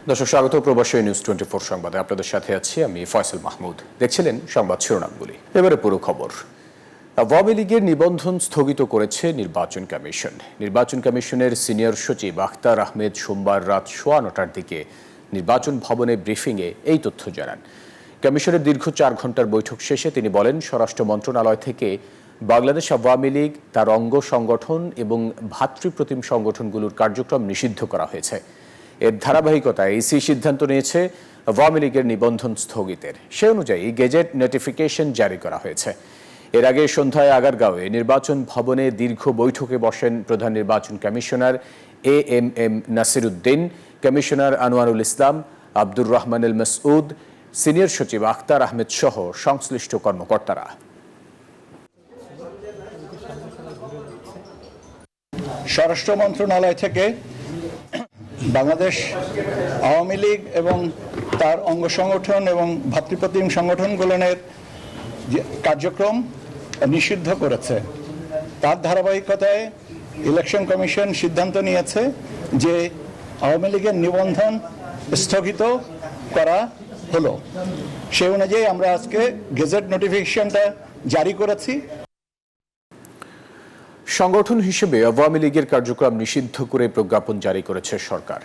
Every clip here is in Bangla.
দর্শক স্বাগত প্রবাসী নিউজ 24 সংবাদে আপনাদের সাথে আছি আমি ফয়সাল মাহমুদ। দেখছিলেন সংবাদ শিরোনামগুলি, এবারে পুরো খবর। আওয়ামী লীগের নিবন্ধন স্থগিত করেছে নির্বাচন কমিশন। নির্বাচন কমিশনের সিনিয়র সচিব আখতার আহমেদ সোমবার রাত 9:15টার দিকে নির্বাচন ভবনে ব্রিফিংয়ে এই তথ্য জানান। কমিশনের দীর্ঘ 4 ঘন্টার বৈঠক শেষে তিনি বলেন, স্বরাষ্ট্র মন্ত্রণালয় থেকে বাংলাদেশ আওয়ামী লীগ, তার অঙ্গ সংগঠন এবং ভাতৃপ্রতিম সংগঠনগুলোর কার্যক্রম নিষিদ্ধ করা হয়েছে। এর ধারাবাহিকতায় ইসি সিদ্ধান্ত নিয়েছে আওয়ামী লীগের নিবন্ধন স্থগিতের। সে অনুযায়ী গেজেট নোটিফিকেশন জারি করা হয়েছে। এর আগে সন্ধ্যায় আগারগাঁওয়ে নির্বাচন ভবনে দীর্ঘ বৈঠকে বসেন প্রধান নির্বাচন commissioner AMM Nasiruddin, commissioner Anwarul Islam, Abdur Rahman Al Masud, senior সচিব আখতার আহমেদ সহ সংশ্লিষ্ট কর্মকর্তারা। স্বরাষ্ট্র মন্ত্রণালয় থেকে বাংলাদেশ আওয়ামী লীগ এবং তার অঙ্গ সংগঠন এবং ভাতৃপ্রতিম সংগঠনগুলোর কার্যক্রম নিষিদ্ধ করেছে। তার ধারাবাহিকতায় ইলেকশন কমিশন সিদ্ধান্ত নিয়েছে যে আওয়ামী লীগের নিবন্ধন স্থগিত করা হলো। সে অনুযায়ী আমরা আজকে গেজেট নোটিফিকেশনটা জারি করেছি। সংগঠন হিসেবে আওয়ামী লীগের কার্যক্রম নিষিদ্ধ করে প্রজ্ঞাপন জারি করেছে সরকার।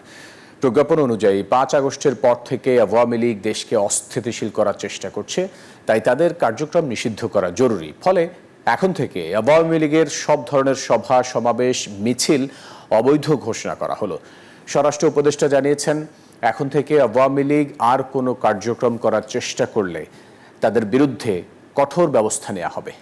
প্রজ্ঞাপন অনুযায়ী 5 আগস্টের পর থেকে আওয়ামী লীগ দেশকে অস্থিতিশীল করার চেষ্টা করছে, তাই তাদের কার্যক্রম নিষিদ্ধ করা জরুরি। ফলে এখন থেকে আওয়ামী লীগের সব ধরনের সভা, সমাবেশ, মিছিল অবৈধ ঘোষণা করা হলো। স্বরাষ্ট্র উপদেষ্টা জানিয়েছেন, এখন থেকে আওয়ামী লীগ আর কোনো কার্যক্রম করার চেষ্টা করলে তাদের বিরুদ্ধে কঠোর ব্যবস্থা নেওয়া হবে।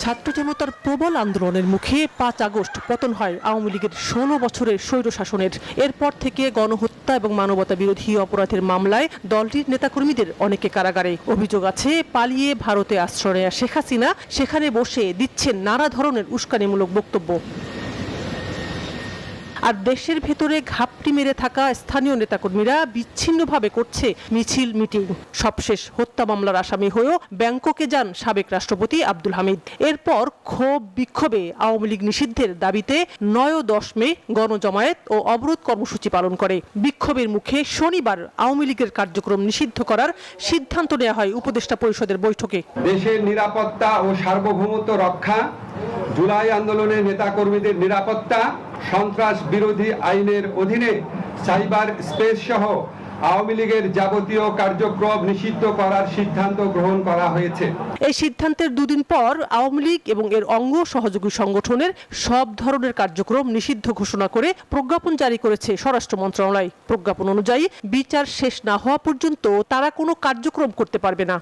ছাত্র জনতার প্রবল আন্দোলনের মুখে 5 আগস্ট পতন হয় আওয়ামী লীগের 16 বছরের স্বৈরশাসনের। এরপর থেকে গণহত্যা এবং মানবতা বিরোধী অপরাধের মামলায় দলটির নেতাকর্মীদের অনেকে কারাগারে। অভিযোগ আছে, পালিয়ে ভারতে আশ্রয় নেয়া শেখ হাসিনা সেখানে বসে দিচ্ছেন নানা ধরনের উস্কানিমূলক বক্তব্য। আর দেশের ভেতরে ঘাপটি মেরে থাকা স্থানীয় নেতাকর্মীরা বিচ্ছিন্নভাবে করছে মিছিল, মিটিং। সবশেষ হত্যা মামলার আসামি হয়েও ব্যাংককে যান সাবেক রাষ্ট্রপতি আব্দুল হামিদ। এরপর ক্ষোভ বিক্ষোভে আওয়ামী লীগ নিষিদ্ধের দাবিতে 9 ও 10 মে গণজমায়েত ও অবরোধ কর্মসূচি পালন করে। বিক্ষোভের মুখে শনিবার আওয়ামী লীগের কার্যক্রম নিষিদ্ধ করার সিদ্ধান্ত নেওয়া হয় উপদেষ্টা পরিষদের বৈঠকে। দেশের নিরাপত্তা ও সার্বভৌমত্ব রক্ষা, জুলাই আন্দোলনের নেতাকর্মীদের নিরাপত্তা, সন্ত্রাস বিরোধী আইনের অধীনে সাইবার স্পেস সহ আওয়ামী লীগের যাবতীয় কার্যক্রম নিষিদ্ধ করার সিদ্ধান্ত গ্রহণ করা হয়েছে। এই সিদ্ধান্তের 2 দিন পর আওয়ামী লীগ এবং এর অঙ্গ সহযোগী সংগঠনের সব ধরনের কার্যক্রম নিষিদ্ধ ঘোষণা করে প্রজ্ঞাপন জারি করেছে স্বরাষ্ট্র মন্ত্রণালয়। প্রজ্ঞাপন অনুযায়ী বিচার শেষ না হওয়া পর্যন্ত তারা কোনো কার্যক্রম করতে পারবে না।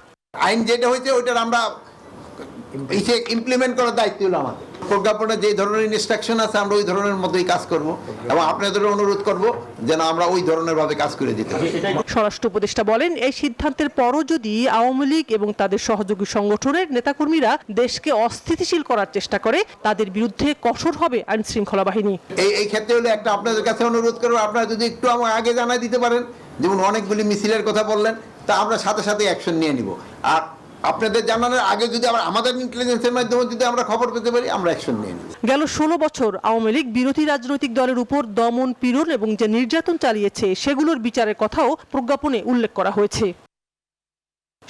আইন যেটা হয়েছে ওইটার আমরা ইমপ্লিমেন্ট করার দায়িত্ব হলো আমাদের। প্রজ্ঞাপনে যে ধরনের ইনস্ট্রাকশন আছে আমরা ওই ধরনের মতোই কাজ করব এবং আপনাদের অনুরোধ করব যেন আমরা ওই ধরনের ভাবে কাজ করে দিতে পারি। স্বরাষ্ট্র উপদেষ্টা বলেন, এই সিদ্ধান্তের পরও যদি আওয়ামী লীগ এবং তাদের সহযোগী সংগঠনের নেতাকর্মীরা দেশকে অস্থিতিশীল করার চেষ্টা করে, তাদের বিরুদ্ধে কঠোর হবে আইন শৃঙ্খলা বাহিনী। এই ক্ষেত্রে হলে একটা আপনাদের কাছে অনুরোধ করব, আপনারা যদি একটু আমাকে আগে জানাই দিতে পারেন, যেমন অনেকগুলি মিছিলের কথা বললেন, তা আমরা সাথে সাথে অ্যাকশন নিয়ে নিব। আর আপনাদের জানানোর আগে যদি আমাদের ইন্টেলিজেন্সের মাধ্যমে যদি আমরা খবর পেতে পারি, আমরা অ্যাকশন নিয়ে নিব। গেল 16 বছর আওয়ামী লীগ বিরোধী রাজনৈতিক দলের উপর দমন, পীড়ন এবং যে নির্যাতন চালিয়েছে সেগুলোর বিচারের কথাও প্রজ্ঞাপনে উল্লেখ করা হয়েছে।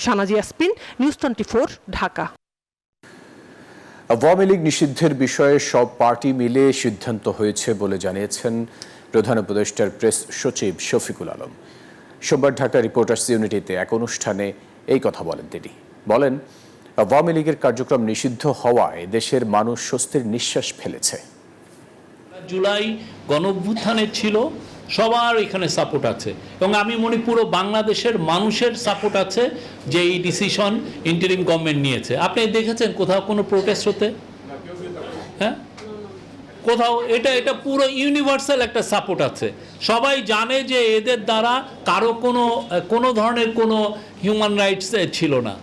শানাজি ইয়াসমিন, নিউজ 24, ঢাকা। আওয়ামী লীগ নিষিদ্ধের বিষয়ে সব পার্টি মিলে সিদ্ধান্ত হয়েছে বলে জানিয়েছেন প্রধান উপদেষ্টার প্রেস সচিব শফিকুল আলম। সোমবার ঢাকা রিপোর্টার্স ইউনিটিতে এক অনুষ্ঠানে এই কথা বলেন তিনি। বলেন, আওয়ামী লীগের কার্যক্রম নিষিদ্ধ হওয়ায় দেশের মানুষ স্বস্তির নিঃশ্বাস ফেলেছে। জুলাই গণঅভ্যুত্থানের ছিল, সবার এখানে সাপোর্ট আছে এবং আমি মনে পুরো বাংলাদেশের মানুষের সাপোর্ট আছে যে এই ডিসিশন ইন্টারিম গভর্নমেন্ট নিয়েছে। আপনি দেখেছেন কোথাও কোনো প্রোটেস্ট হতে? হ্যাঁ, কোথাও এটা পুরো ইউনিভার্সাল একটা সাপোর্ট আছে। সবাই জানে যে এদের দ্বারা কারো কোনো ধরনের কোনো হিউম্যান রাইটস ছিল না।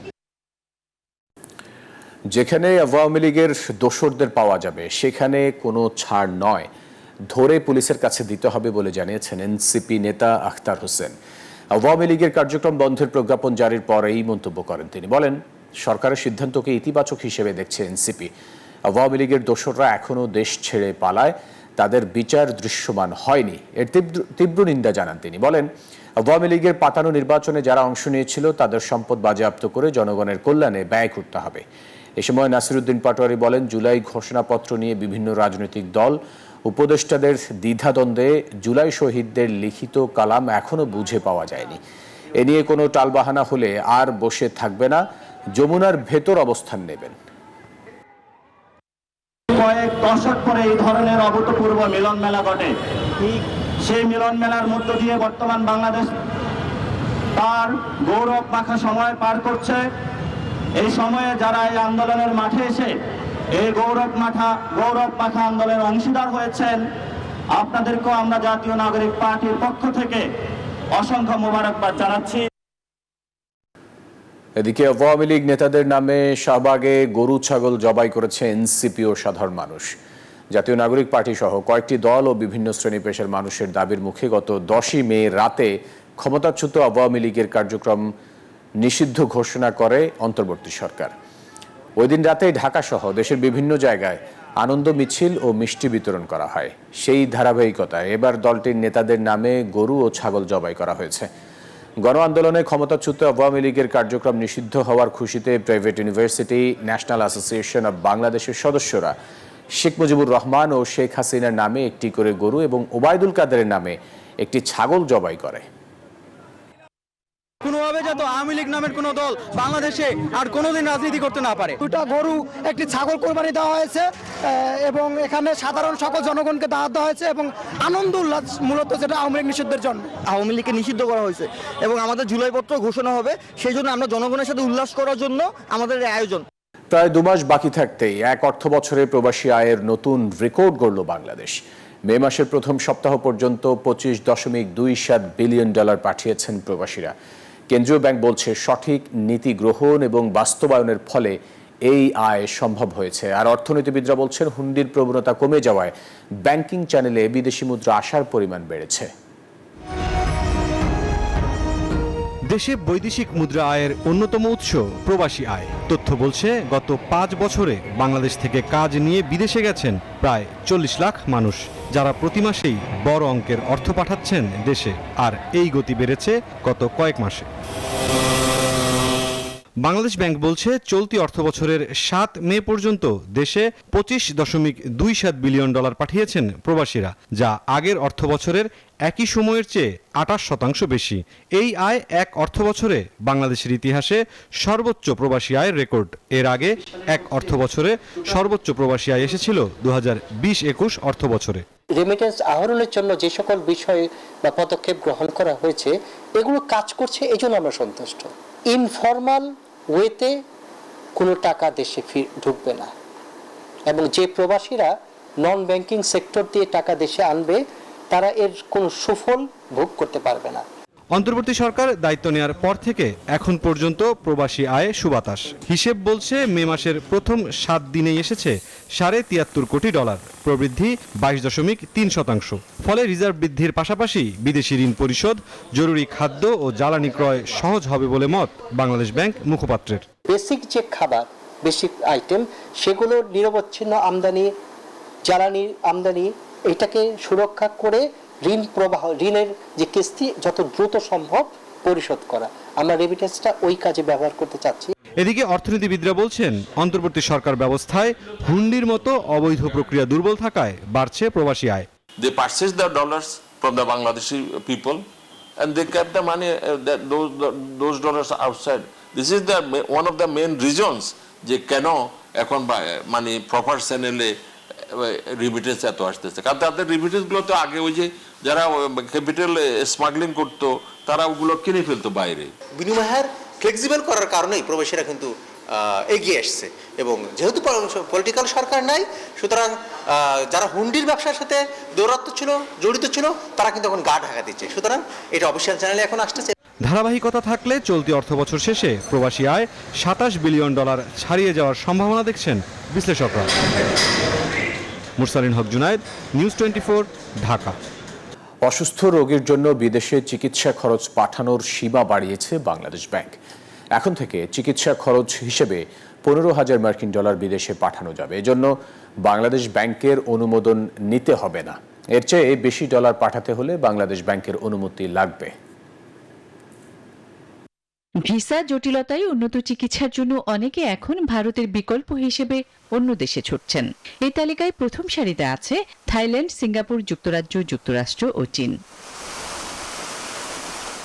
যেখানে আওয়ামী লীগের দোসরদের পাওয়া যাবে সেখানে কোনো ছাড় নয়, ধরে পুলিশের কাছে দিতে হবে বলে জানিয়েছেন এনসিপি নেতা আখতার হোসেন। আওয়ামী লীগের কার্যক্রম বন্ধের প্রজ্ঞাপন জারির পর এই মন্তব্য করেন তিনি। বলেন, সরকারের সিদ্ধান্তকে ইতিবাচক হিসেবে দেখছে এনসিপি। আওয়ামী লীগের দোসররা এখনও দেশ ছেড়ে পালায়, তাদের বিচার দৃশ্যমান হয়নি। এর তীব্র নিন্দা জানান তিনি। বলেন, আওয়ামী লীগের পাতানো নির্বাচনে যারা অংশ নিয়েছিল তাদের সম্পদ বাজেয়াপ্ত করে জনগণের কল্যাণে ব্যয় করতে হবে। এ সময় নাসিরউদ্দিন পাটোয়ারি বলেন, জুলাই ঘোষণাপত্র নিয়ে বিভিন্ন রাজনৈতিক দল উপদেষ্টাদের দ্বিধাদ্বন্দ্বে জুলাই শহীদদের লিখিত কালাম এখনো বুঝে পাওয়া যায়নি। এ নিয়ে কোনো টালবাহানা হলে আর বসে থাকবে না, যমুনার ভেতর অবস্থান নেবেন। কয়েক দশক পরে এই ধরনের অভূতপূর্ব মিলন মেলা ঘটে। সেই মিলন মেলার মধ্য দিয়ে বর্তমান বাংলাদেশ তার গৌরব মাখা সময় পার করছে। এই সময়ে যারা এই আন্দোলনের মাঠে এসে এই গৌরব মাখা আন্দোলনের অংশীদার হয়েছেন, আপনাদেরকেও আমরা জাতীয় নাগরিক পার্টির পক্ষ থেকে অসংখ্য মোবারকবাদ জানাচ্ছি। এদিকে আওয়ামী লীগ নেতাদের নামে শাহবাগে গরু ছাগল জবাই করেছে এনসিপি ও সাধারণ মানুষ। জাতীয় নাগরিক পার্টি সহ কয়েকটি দল ও বিভিন্ন শ্রেণী পেশার মানুষের দাবির মুখে গত 10ই মে রাতে ক্ষমতাচ্যুত আওয়ামী লীগের কার্যক্রম নিষিদ্ধ ঘোষণা করে অন্তর্বর্তী সরকার। ওই দিন রাতেই ঢাকা সহ দেশের বিভিন্ন জায়গায় আনন্দ মিছিল ও মিষ্টি বিতরণ করা হয়। সেই ধারাবাহিকতায় এবার দলটির নেতাদের নামে গরু ও ছাগল জবাই করা হয়েছে। গণ আন্দোলনে ক্ষমতাচ্যুত আওয়ামী লীগের কার্যক্রম নিষিদ্ধ হওয়ার খুশিতে private university, national association of বাংলাদেশের সদস্যরা শেখ মুজিবুর রহমান ও শেখ হাসিনার নামে একটি করে গরু এবং ওবায়দুল কাদেরের নামে একটি ছাগল জবাই করে। কোনোভাবে যাতে আওয়ামী লীগ নামের কোনো দল বাংলাদেশে আর কোনোদিন রাজনীতি করতে না পারে। দুটা গরু, একটি ছাগল কোরবানি দেওয়া হয়েছে এবং এখানে সাধারণ সকল জনগণকে দাওয়াত দেওয়া হয়েছে এবং আনন্দ উল্লাস মূলত যেটা আওয়ামী লীগ নিষিদ্ধের জন্য। আওয়ামী লীগকে নিষিদ্ধ করা হয়েছে এবং আমাদের জুলাইপত্র ঘোষণা হবে, সেই জন্য আমরা জনগণের সাথে উল্লাস করার জন্য আমাদের এই আয়োজন। প্রায় 2 মাস বাকি থাকতেই এক অর্থ বছরে প্রবাসী আয়ের নতুন রেকর্ড গড়ল বাংলাদেশ। মে মাসের প্রথম সপ্তাহ পর্যন্ত $25.27 বিলিয়ন পাঠিয়েছেন প্রবাসীরা। কেন্দ্রীয় ব্যাংক বলছে, সঠিক নীতি গ্রহণ এবং বাস্তবায়নের ফলে এই আয় সম্ভব হয়েছে। আর অর্থনীতিবিদরা বলছেন, হুন্ডির প্রবণতা কমে যাওয়ায় ব্যাংকিং চ্যানেলে বিদেশি মুদ্রা আসার পরিমাণ বেড়েছে। দেশে বৈদেশিক মুদ্রা আয়ের অন্যতম উৎস প্রবাসী আয়। তথ্য বলছে, গত 5 বছরে বাংলাদেশ থেকে কাজ নিয়ে বিদেশে গেছেন প্রায় 40 লাখ মানুষ, যারা প্রতি মাসেই বড় অঙ্কের অর্থ পাঠাচ্ছেন দেশে। আর এই গতি বেড়েছে গত কয়েক মাসে। বাংলাদেশ ব্যাংক বলছে, চলতি অর্থবছরের 7 মে পর্যন্ত দেশে $25.27 বিলিয়ন পাঠিয়েছেন প্রবাসীরা, যা আগের অর্থবছরের একই সময়ের চেয়ে 28% বেশি। এই আয় এক অর্থবছরে বাংলাদেশের ইতিহাসে সর্বোচ্চ প্রবাসী আয়ের রেকর্ড। এর আগে এক অর্থবছরে সর্বোচ্চ প্রবাসী আয় এসেছিল 2020-21 অর্থবছরে। রেমিটেন্স আহরণের জন্য যে সকল বিষয় বা পদক্ষেপ গ্রহণ করা হয়েছে, এগুলো কাজ করছে, এই জন্য আমরা সন্তুষ্ট। ইনফর্মাল ওয়েতে কোনো টাকা দেশে ঢুকবে না, এবং যে প্রবাসীরা নন ব্যাংকিং সেক্টর দিয়ে টাকা দেশে আনবে, তারা এর কোনো সুফল ভোগ করতে পারবে না। অন্তর্বর্তী সরকার দায়িত্ব নেওয়ার পর থেকে এখন পর্যন্ত প্রবাসী আয়ে সুবাতাস। হিসেব বলছে, মে মাসের প্রথম 7 দিনেই এসেছে $73 কোটি, প্রবৃদ্ধি 22.3%। ফলে রিজার্ভ বৃদ্ধির পাশাপাশি বিদেশি ঋণ পরিশোধ, জরুরি খাদ্য ও জ্বালানি ক্রয় সহজ হবে বলে মত বাংলাদেশ ব্যাংক মুখপাত্রের। বেসিক যে খাবার, বেসিক আইটেম, সেগুলো নিরবচ্ছিন্ন আমদানি, জ্বালানির আমদানি, এটাকে সুরক্ষা করে ঋণ প্রবাহ, ঋণের যে কিস্তি যত দ্রুত সম্ভব পরিশোধ করা, আমরা রেমিটেন্সটা ওই কাজে ব্যবহার করতে চাচ্ছি। এদিকে অর্থনীতিবিদরা বলছেন, অন্তর্বর্তী সরকার ব্যবস্থায় হুন্ডির মতো অবৈধ প্রক্রিয়া দুর্বল থাকায় বাড়ছে প্রবাসী আয়। They purchased the dollars from the Bangladeshi people and they kept the money, those dollars outside. This is one of the main reasons যে কেন এখন মানে প্রপার চ্যানেলে রিমিটেন্স এত আসতেছে। কারণ তাদের রিমিটেন্সগুলো তো আগে ওই যে যারা ক্যাপিটাল স্মাগলিং করতো, তারা ওগুলো কিনে ফেলতো বাইরে। বিনিময়ের ফ্লেক্সিবল করার কারণেই প্রবাসীরা কিন্তু এগিয়ে আসছে, এবং যেহেতু পলিটিক্যাল সরকার নাই, সুতরাং যারা হুন্ডির ব্যবসার সাথে জড়িত ছিল তারা কিন্তু এখন গা ঢাকা দিচ্ছে। সুতরাং এটা অফিসিয়াল চ্যানেলে এখন আসতেছে। ধারাবাহিকতা থাকলে চলতি অর্থবছর শেষে প্রবাসী আয় $27 বিলিয়ন ছাড়িয়ে যাওয়ার সম্ভাবনা দেখছেন বিশ্লেষকরা। মুরসালিন হক জুনায়েদ, নিউজ 24, ঢাকা। অসুস্থ রোগীর জন্য বিদেশে চিকিৎসা খরচ পাঠানোর সীমা বাড়িয়েছে বাংলাদেশ ব্যাংক। এখন থেকে চিকিৎসা খরচ হিসেবে 15,000 মার্কিন ডলার বিদেশে পাঠানো যাবে। এজন্য বাংলাদেশ ব্যাংকের অনুমোদন নিতে হবে না। এর চেয়ে বেশি ডলার পাঠাতে হলে বাংলাদেশ ব্যাংকের অনুমতি লাগবে। ভিসা জটিলতায় উন্নত চিকিৎসার জন্য অনেকে এখন ভারতের বিকল্প হিসেবে অন্য দেশে ছুটছেন। এই তালিকায় প্রথম সারিতে আছে থাইল্যান্ড, সিঙ্গাপুর, যুক্তরাজ্য, যুক্তরাষ্ট্র ও চীন।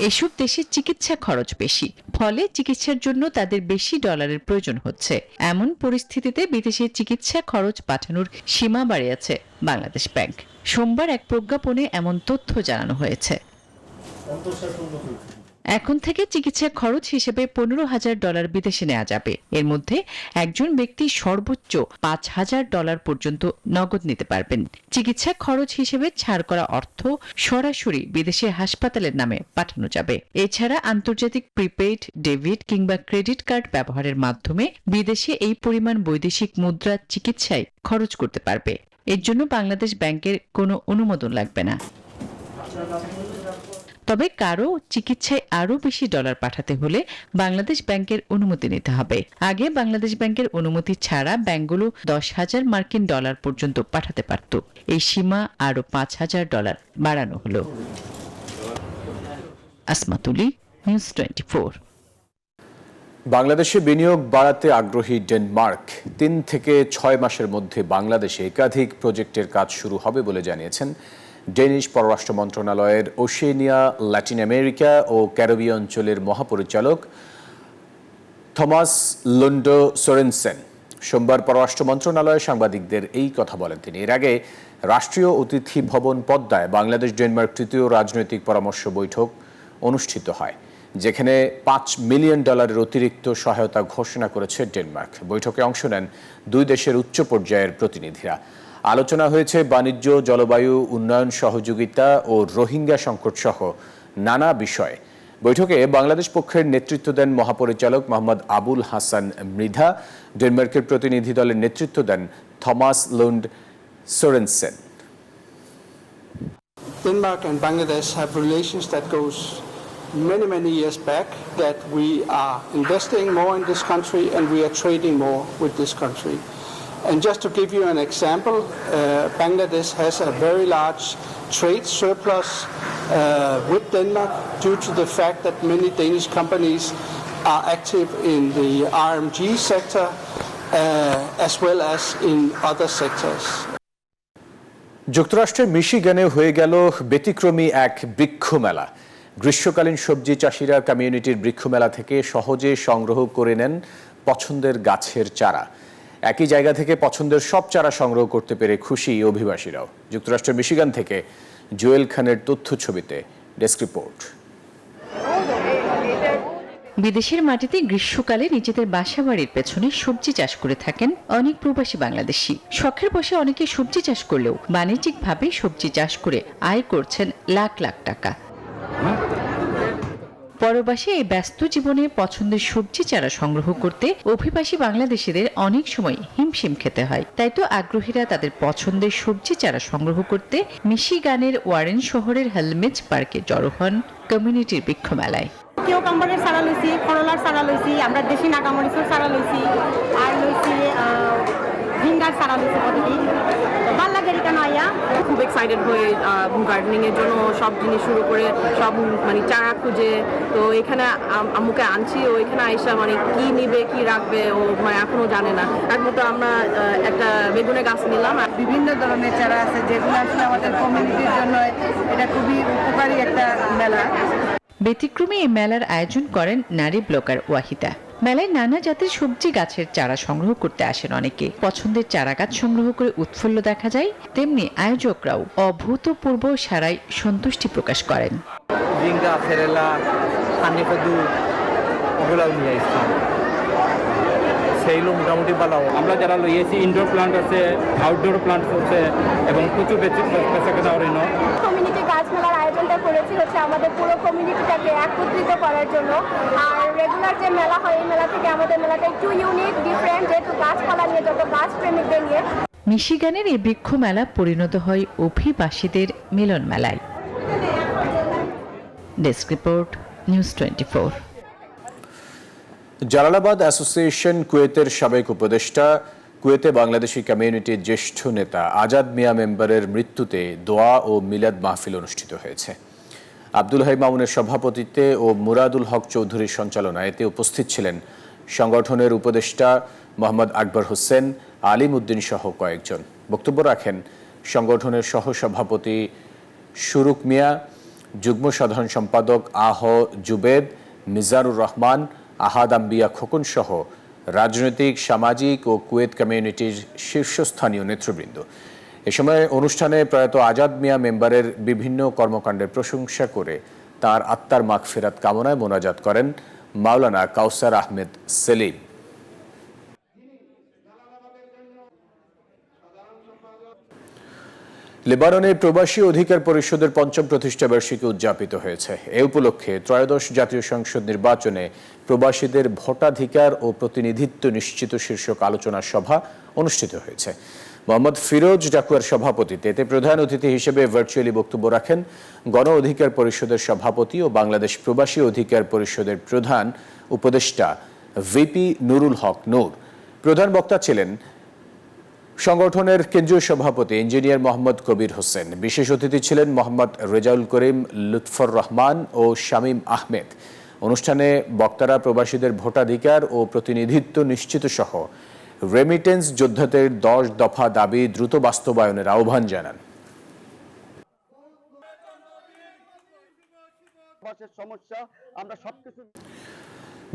এসব দেশের চিকিৎসা খরচ বেশি, ফলে চিকিৎসার জন্য তাদের বেশি ডলারের প্রয়োজন হচ্ছে। এমন পরিস্থিতিতে বিদেশে চিকিৎসা খরচ পাঠানোর সীমা বাড়িয়েছে বাংলাদেশ ব্যাংক। সোমবার এক প্রজ্ঞাপনে এমন তথ্য জানানো হয়েছে। এখন থেকে চিকিৎসা খরচ হিসেবে 15,000 ডলার বিদেশে নেওয়া যাবে। এর মধ্যে একজন ব্যক্তি সর্বোচ্চ 5,000 ডলার পর্যন্ত নগদ নিতে পারবেন। চিকিৎসা খরচ হিসেবে ছাড় করা অর্থ সরাসরি বিদেশে হাসপাতালের নামে পাঠানো যাবে। এছাড়া আন্তর্জাতিক প্রিপেইড, ডেবিট কিংবা ক্রেডিট কার্ড ব্যবহারের মাধ্যমে বিদেশে এই পরিমাণ বৈদেশিক মুদ্রা চিকিৎসায় খরচ করতে পারবে। এর জন্য বাংলাদেশ ব্যাংকের কোনো অনুমোদন লাগবে না। তবে কারো চিকিৎসায় আরও বেশি ডলার পাঠাতে হলে বাংলাদেশ ব্যাংকের অনুমতি নিতে হবে। আগে বাংলাদেশ ব্যাংকের অনুমতি ছাড়া ব্যাংকগুলো 10,000 মার্কিন ডলার পর্যন্ত পাঠাতে পারত। এই সীমা আরও 5,000 ডলার বাড়ানো হলো। আসমাতুলি, নিউজ 24। বাংলাদেশে বিনিয়োগ বাড়াতে আগ্রহী ডেনমার্ক 3 থেকে 6 মাসের মধ্যে বাংলাদেশে একাধিক প্রজেক্টের কাজ শুরু হবে বলে জানিয়েছেন ডেনিশ পররাষ্ট্র মন্ত্রণালয়ের ওশেনিয়া, ল্যাটিন আমেরিকা ও ক্যারিবীয় অঞ্চলের মহাপরিচালক থমাস লুন্ড সোরেনসেন। সোমবার পররাষ্ট্র মন্ত্রণালয়ে সাংবাদিকদের এই কথা বলেন তিনি। এর আগে রাষ্ট্রীয় অতিথি ভবন পদ্মায় বাংলাদেশ ডেনমার্ক তৃতীয় রাজনৈতিক পরামর্শ বৈঠক অনুষ্ঠিত হয়, যেখানে $5 মিলিয়ন অতিরিক্ত সহায়তা ঘোষণা করেছে ডেনমার্ক। বৈঠকে অংশ নেন দুই দেশের উচ্চ পর্যায়ের প্রতিনিধিরা। আলোচনা হয়েছে বাণিজ্য, জলবায়ু, উন্নয়ন সহযোগিতা ও রোহিঙ্গা সংকট সহ নানা বিষয়ে। বৈঠকে বাংলাদেশ পক্ষের নেতৃত্ব দেন মহাপরিচালক মোহাম্মদ আবুল হাসান মৃধা। ডেনমার্কের প্রতিনিধি দলের নেতৃত্ব দেন Thomas Lund Sorensen. Denmark and Bangladesh have relations that goes many years back, that we are investing more in this country and we are trading more with this country. And just to give you an example, Bangladesh has a very large trade surplus with Denmark due to the fact that many Danish companies are active in the RMG sector as well as in other sectors. যুক্তরাষ্ট্রের মিশিগানে হয়ে গেল ব্যতিক্রমী এক বৃক্ষ মেলা। গ্রীষ্মকালীন সবজি চাষিরা কমিউনিটির বৃক্ষ মেলা থেকে সহজে সংগ্রহ করে নেন পছন্দের গাছের চারা। একই জায়গা থেকে পছন্দের সব চারা সংগ্রহ করতে পেরে খুশি অভিবাসীরাও। যুক্তরাষ্ট্রের মিশিগান থেকে জুয়েল খানের তথ্য ছবিতে ডেস্ক রিপোর্ট। বিদেশের মাটিতে গ্রীষ্মকালে নিজেদের বাসাবাড়ির পেছনে সবজি চাষ করে থাকেন অনেক প্রবাসী বাংলাদেশি। শখের বসে অনেকে সবজি চাষ করলেও বাণিজ্যিকভাবে সবজি চাষ করে আয় করছেন লাখ লাখ টাকা। পরবাসে এই ব্যস্ত জীবনে পছন্দের সবজি চারা সংগ্রহ করতে অভিবাসী বাংলাদেশিদের অনেক সময় হিমশিম খেতে হয়। তাই তো আগ্রহীরা তাদের পছন্দের সবজি চারা সংগ্রহ করতে মিশিগানের ওয়ারেন শহরের হেলমেজ পার্কে জড়ো হন কমিউনিটির বৃক্ষ মেলায়। কিউকাম্বারের চারা লইছি, করলার চারা লইছি, আমরা দেশি নাগামরিচের চারা লইছি, আর লইছি ভিঙ্গার চারা লইছি। প্রতিদিন ভালো লাগে কেন আইয়া খুব এক্সাইটেড হয়ে গার্ডেনিং এর জন্য সব জিনিস শুরু করে সব মানে চারা খুঁজে তো এখানে আম্মুকে আনছি। ও এখানে আইসা মানে কি নিবে কি রাখবে ও মানে এখনো জানে না। একমাত্র আমরা একটা বেগুনের গাছ নিলাম। বিভিন্ন ধরনের চারা আছে যেগুলো আসলে আমাদের কমিউনিটির জন্য এটা খুবই উপকারী একটা মেলা। ব্যতিক্রমী এই মেলার আয়োজন করেন নারী ব্লগার ওয়াহিদা। মেলায় নানা জাতের সবজি গাছের চারা সংগ্রহ করতে আসেন অনেকে। পছন্দের চারা গাছ সংগ্রহ করে উৎফুল্ল দেখা যায়, তেমনি আয়োজকরাও অভূতপূর্ব সারাই সন্তুষ্টি প্রকাশ করেন। সেইগুলো মোটামুটি ভালো। আমরা যারা লইয়েছি ইনডোর প্লান্ট আছে, আউটডোর প্লান্ট আছে এবং প্রচুর কমিউনিটি গাছ মেলার আয়োজনটা করেছি হচ্ছে আমাদের পুরো কমিউনিটিটাকে একত্রিত করার জন্য। আর রেগুলার যে মেলা হয় এই মেলা থেকে আমাদের মেলাটা একটু ইউনিক, ডিফারেন্ট, যেহেতু গাছপালা নিয়ে যত গাছ প্রেমিকদের নিয়ে। মিশিগানের এই বৃক্ষ মেলা পরিণত হয় অভিবাসীদের মিলন মেলায়। Desk report, news 24। Jalalabad association কুয়েতের সাবেক উপদেষ্টা কুয়েতে বাংলাদেশি কমিউনিটির জ্যেষ্ঠ নেতা আজাদ মিয়া মেম্বারের মৃত্যুতে দোয়া ও মিলাদ মাহফিল অনুষ্ঠিত হয়েছে। আব্দুল হাই মামুনের সভাপতিত্বে ও মুরাদুল হক চৌধুরীর সঞ্চালনায় এতে উপস্থিত ছিলেন সংগঠনের উপদেষ্টা মোহাম্মদ আকবর হোসেন, আলিম উদ্দিন সহ কয়েকজন। বক্তব্য রাখেন সংগঠনের সহসভাপতি শুরুক মিয়া, যুগ্ম সাধারণ সম্পাদক আহ জুবেদ, মিজানুর রহমান, আহাদ আম্বিয়া খোকন সহ রাজনৈতিক, সামাজিক ও কুয়েত কমিউনিটির শীর্ষস্থানীয় নেতৃবৃন্দ। এ সময় অনুষ্ঠানে প্রয়াত আজাদ মিয়া মেম্বারের বিভিন্ন কর্মকাণ্ডের প্রশংসা করে তার আত্মার মাগফিরাত কামনায় মোনাজাত করেন মাওলানা কাউসার আহমেদ সেলিম। লেবাননে প্রবাসী অধিকার পরিষদের ৫ম প্রতিষ্ঠাবার্ষিকী উদযাপিত হয়েছে। এ উপলক্ষে ত্রয়োদশ জাতীয় সংসদ নির্বাচনে প্রবাসীদের ভোটাধিকার ও প্রতিনিধিত্ব নিশ্চিত শীর্ষক আলোচনা সভা অনুষ্ঠিত হয়েছে। মোহাম্মদ ফিরোজ ডাকুয়ার সভাপতিত্বে এতে প্রধান অতিথি হিসেবে ভার্চুয়ালি বক্তব্য রাখেন গণ অধিকার পরিষদের সভাপতি ও বাংলাদেশ প্রবাসী অধিকার পরিষদের প্রধান উপদেষ্টা ভিপি নুরুল হক নূর। প্রধান বক্তা ছিলেন সংগঠনের কেন্দ্রীয় সভাপতি ইঞ্জিনিয়ার মোহাম্মদ কবির হোসেন। বিশেষ অতিথি ছিলেন মোহাম্মদ রেজাউল করিম, লুৎফর রহমান ও শামীম আহমেদ। অনুষ্ঠানে বক্তারা প্রবাসীদের ভোটাধিকার ও প্রতিনিধিত্ব নিশ্চিত সহ রেমিটেন্স যোদ্ধাদের 10 দফা দাবি দ্রুত বাস্তবায়নের আহ্বান জানান।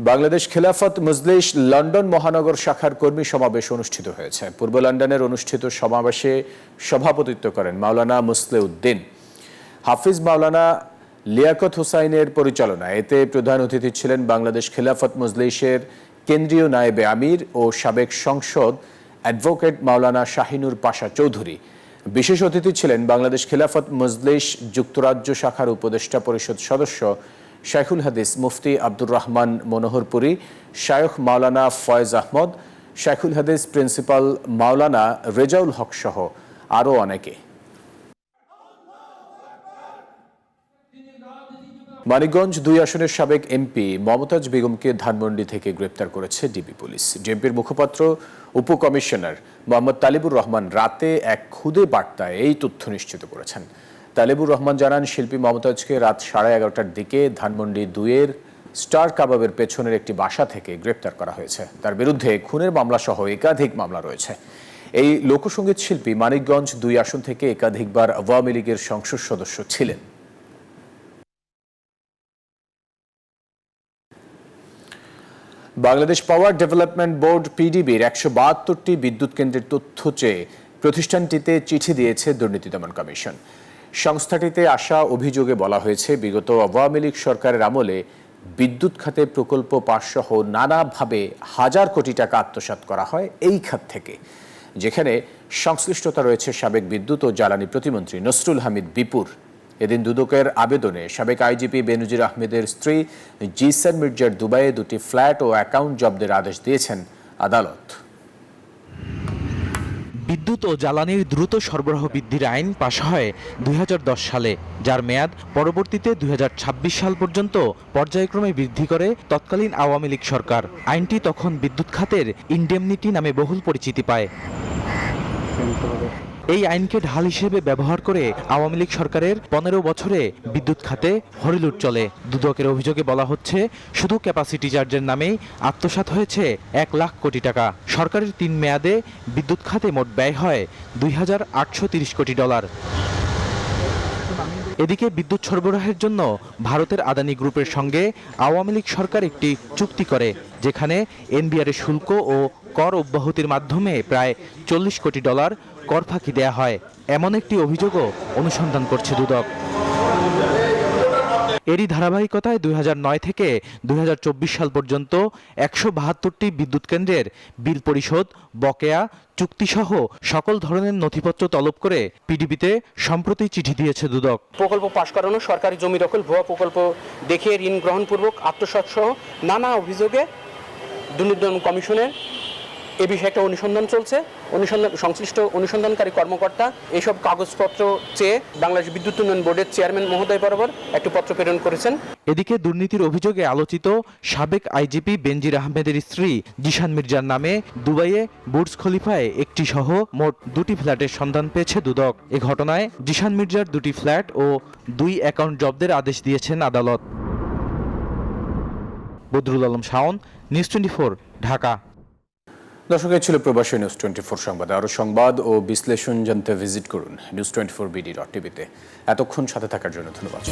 বাংলাদেশ খেলাফত মজলিস লন্ডন মহানগর শাখার কর্মী সমাবেশ অনুষ্ঠিত হয়েছে। পূর্ব লন্ডনের অনুষ্ঠিত সমাবেশে সভাপতিত্ব করেন মাওলানা মুসলেউদ্দিন। হাফিজ মাওলানা লিয়াকত হুসাইনের পরিচালনায় এতে প্রধান অতিথি ছিলেন বাংলাদেশ খেলাফত মজলিসের কেন্দ্রীয় নায়েবে আমির ও সাবেক সংসদ অ্যাডভোকেট মাওলানা শাহিনুর পাশা চৌধুরী। বিশেষ অতিথি ছিলেন বাংলাদেশ খেলাফত মজলিস যুক্তরাজ্য শাখার উপদেষ্টা পরিষদ সদস্য শাইখুল হাদিস মুফতি আব্দুর রহমান মনোহরপুরী, শায়খ মাওলানা ফয়েজ আহমদ, শাইখুল হাদিস প্রিন্সিপাল মাওলানা রেজাউল হক সহ আরও অনেকে। মানিকগঞ্জ 2 আসনের সাবেক এমপি মমতাজ বেগমকে ধানমন্ডি থেকে গ্রেপ্তার করেছে ডিবি পুলিশ। জেএমপির মুখপাত্র উপকমিশনার মোহাম্মদ তালিবুর রহমান রাতে এক খুদে বার্তায় এই তথ্য নিশ্চিত করেছেন। তালিবুর রহমান জানান, শিল্পী মমতাজকে রাত 11:30টার দিকে ধানমন্ডি 2-এর স্টার কাবাবের পেছনের একটি বাসা থেকে গ্রেপ্তার করা হয়েছে। তার বিরুদ্ধে খুনের মামলা সহ একাধিক মামলা রয়েছে। এই লোকসঙ্গীত শিল্পী মানিকগঞ্জ 2 আসন থেকে একাধিকবার আওয়ামী লীগের সংসদ সদস্য ছিলেন। বাংলাদেশ পাওয়ার ডেভেলপমেন্ট বোর্ড পিডিবির 172টি বিদ্যুৎ কেন্দ্রের তথ্য চেয়ে প্রতিষ্ঠানটিতে চিঠি দিয়েছে দুর্নীতি দমন কমিশন। সংস্থাটিতে আসা অভিযোগে বলা হয়েছে, বিগত আওয়ামী লীগ সরকারের আমলে বিদ্যুৎ খাতে প্রকল্প পাস সহ নানাভাবে হাজার কোটি টাকা আত্মসাৎ করা হয় এই খাত থেকে, যেখানে সংশ্লিষ্টতা রয়েছে সাবেক বিদ্যুৎ ও জ্বালানি প্রতিমন্ত্রী নসরুল হামিদ বিপুর। এদিন দুদকের আবেদনে সাবেক আইজিপি বেনজির আহমেদের স্ত্রী জিসান মির্জার দুবাইয়ে 2টি ফ্ল্যাট ও অ্যাকাউন্ট জব্দের আদেশ দিয়েছেন আদালত। বিদ্যুৎ ও জ্বালানির দ্রুত সরবরাহ বৃদ্ধির আইন পাশ হয় 2010 সালে, যার মেয়াদ পরবর্তীতে 2026 সাল পর্যন্ত পর্যায়ক্রমে বৃদ্ধি করে তৎকালীন আওয়ামী লীগ সরকার। আইনটি তখন বিদ্যুৎ খাতের ইনডেমনিটি নামে বহুল পরিচিতি পায়। এই আইনকে ঢাল হিসেবে ব্যবহার করে আওয়ামী লীগ সরকারের 15 বছরে বিদ্যুৎ খাতে হরিলুট চলে। দুদকের অভিযোগে বলা হচ্ছে, শুধু ক্যাপাসিটি চার্জের নামেই আত্মসাৎ হয়েছে 1 লাখ কোটি টাকা। সরকারের 3 মেয়াদে বিদ্যুৎ খাতে মোট ব্যয় হয় $2,830 কোটি। এদিকে বিদ্যুৎ সরবরাহের জন্য ভারতের আদানি গ্রুপের সঙ্গে আওয়ামী লীগ সরকার একটি চুক্তি করে, যেখানে এনবিআর শুল্ক ও কর অব্যাহতির মাধ্যমে প্রায় $40 কোটি কর ফাঁকি দেয়া হয়। এমন একটি অভিযোগও অনুসন্ধান করছে দুদক। এরই ধারাবাহিকতায় 2009 থেকে 2024 সাল পর্যন্ত 172টি বিদ্যুৎ কেন্দ্রের বিল পরিশোধ, বকেয়া, চুক্তিসহ সকল ধরনের নথিপত্র তলব করে পিডিবিতে সম্প্রতি চিঠি দিয়েছে দুদক। প্রকল্প পাশ করানো, সরকারি জমি দখল, ভুয়া প্রকল্প দেখিয়ে ঋণ গ্রহণপূর্বক আত্মসাৎ সহ নানা অভিযোগে দুর্নীতি দমন কমিশনের এ বিষয়ে একটা অনুসন্ধান চলছে। সংশ্লিষ্ট অনুসন্ধানকারী কর্মকর্তা এইসব কাগজপত্র চেয়ে বাংলাদেশ বিদ্যুৎ উন্নয়ন বোর্ডের চেয়ারম্যান মহোদয় বরাবর একটি পত্র প্রেরণ করেছেন। এদিকে দুর্নীতির অভিযোগে আলোচিত সাবেক আইজিপি বেনজির আহমেদের স্ত্রী জিশান মির্জার নামে দুবাইয়ে বুর্জ খলিফায় একটি সহ মোট 2টি ফ্ল্যাটের সন্ধান পেয়েছে দুদক। এ ঘটনায় জিশান মির্জার 2টি ফ্ল্যাট ও 2 অ্যাকাউন্ট জব্দের আদেশ দিয়েছেন আদালত। বদরুল আলম শাওন, নিউজ 24, ঢাকা। দর্শক, ছিল প্রবাসী নিউজ 24 সংবাদ। আরও সংবাদ ও বিশ্লেষণ জানতে ভিজিট করুন news24bd.tv-তে। এতক্ষণ সাথে থাকার জন্য ধন্যবাদ।